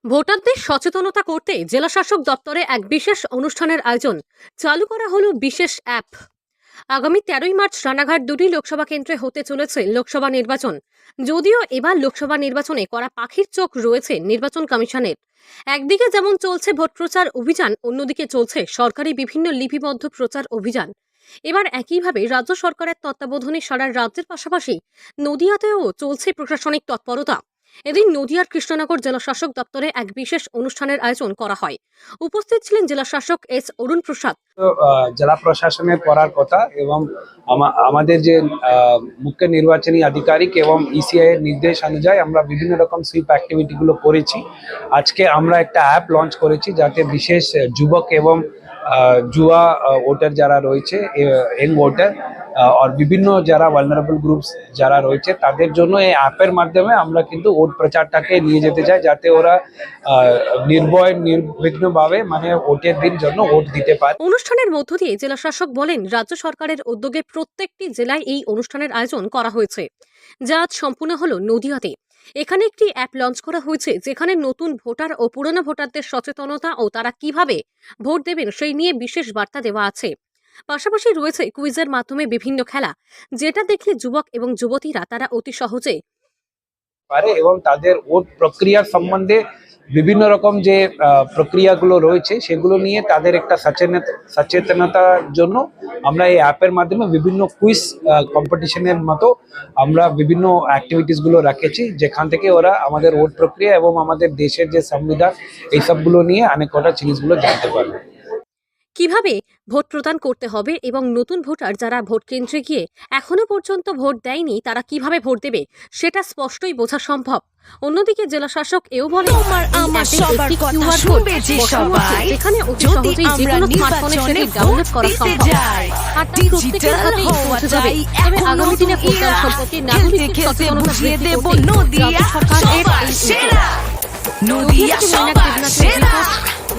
ভোটারদের সচেতনতা করতে জেলাশাসক দপ্তরে এক বিশেষ অনুষ্ঠানের আয়োজন। চালু করা হলো বিশেষ অ্যাপ। আগামী 13ই মার্চ রানাঘাট 2টি লোকসভা কেন্দ্রে হতে চলেছে লোকসভা নির্বাচন। যদিও এবার লোকসভা নির্বাচনে কড়া পাখির চোখ রয়েছে নির্বাচন কমিশনের। একদিকে যেমন চলছে ভোট প্রচার অভিযান, অন্যদিকে চলছে সরকারি বিভিন্ন লিপিবদ্ধ প্রচার অভিযান। এবার একইভাবে রাজ্য সরকারের তত্ত্বাবধানে সারা রাজ্যের পাশাপাশি নদিয়াতেও চলছে প্রশাসনিক তৎপরতা। এদিন নদিয়ার কৃষ্ণনগর জেলা শাসক দপ্তরে এক বিশেষ অনুষ্ঠানের আয়োজন করা হয়। উপস্থিত ছিলেন জেলা শাসক এস অরুণ প্রসাদ। জেলা প্রশাসনের করার কথা এবং আমাদের যে মুখ্য নির্বাচনী আধিকারিক এবং ইসিআই এর নির্দেশ অনুযায়ী আমরা বিভিন্ন রকম সুইপ অ্যাক্টিভিটি গুলো করেছি। আজকে আমরা একটা অ্যাপ লঞ্চ করেছি যাতে বিশেষ যুবক এবং যুবা ভোটার যারা রয়েছে, ইয়ং ভোটার আর বিভিন্ন যারা ভালনারেবল গ্রুপস যারা রয়েছে তাদের জন্য এই অ্যাপের মাধ্যমে আমরা কিন্তু ভোট প্রচারটাকে নিয়ে যেতে চাই, যাতে ওরা নির্ভয় নির্বিঘ্নভাবে মানে ভোটের দিন জন্য ভোট দিতে পারে। অনুষ্ঠানের মধ্য দিয়ে জেলা শাসক বলেন, রাজ্য সরকারের উদ্যোগে প্রত্যেকটি জেলায় এই অনুষ্ঠানের আয়োজন করা হয়েছে, যা আজ সম্পূর্ণ হলো নদিয়াতে। এখানে একটি অ্যাপ লঞ্চ করা হয়েছে যেখানে নতুন ভোটার ও পুরনো ভোটারদের সচেতনতা ও তারা কিভাবে ভোট দেবেন সেই নিয়ে বিশেষ বার্তা দেওয়া আছে। পাশাপাশি রয়েছে কুইজের মাধ্যমে বিভিন্ন খেলা, যেটা দেখলে যুবক এবং যুবতীরা তারা অতি সহজে পারে এবং তাদের ভোট প্রক্রিয়া সম্বন্ধে বিভিন্ন রকম যে প্রক্রিয়াগুলো রয়েছে সেগুলো নিয়ে তাদের একটা সচেতনতার জন্য আমরা এই অ্যাপের মাধ্যমে বিভিন্ন কুইজ কম্পিটিশনের মতো আমরা বিভিন্ন অ্যাক্টিভিটিস গুলো রাখেছি, যেখান থেকে ওরা আমাদের ভোট প্রক্রিয়া এবং আমাদের দেশের যে সংবিধান এইসবগুলো নিয়ে অনেক কটা জিনিসগুলো জানতে পারবে। কিভাবে ভোট প্রদান করতে হবে এবং নতুন ভোটার যারা ভোট কেন্দ্রে গিয়ে এখনো পর্যন্ত ভোট দেয়নি তারা কিভাবে ভোট দেবে সেটা স্পষ্টই বোঝা সম্ভব। অন্যদিকে জেলা শাসক এও বলেন, যেখানে অতি সহজেই যে কোনো স্মার্টফোনে সেটি ডাউনলোড করা সম্ভব আর তা প্রত্যেকের হাতেই পৌঁছে যাবে। তবে আগামী দিনে ভোটদান সম্পর্কে নাগরিক সচেতনতা বৃদ্ধি করতে রাজ্য সরকার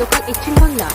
লোকাল 18 বাংলা।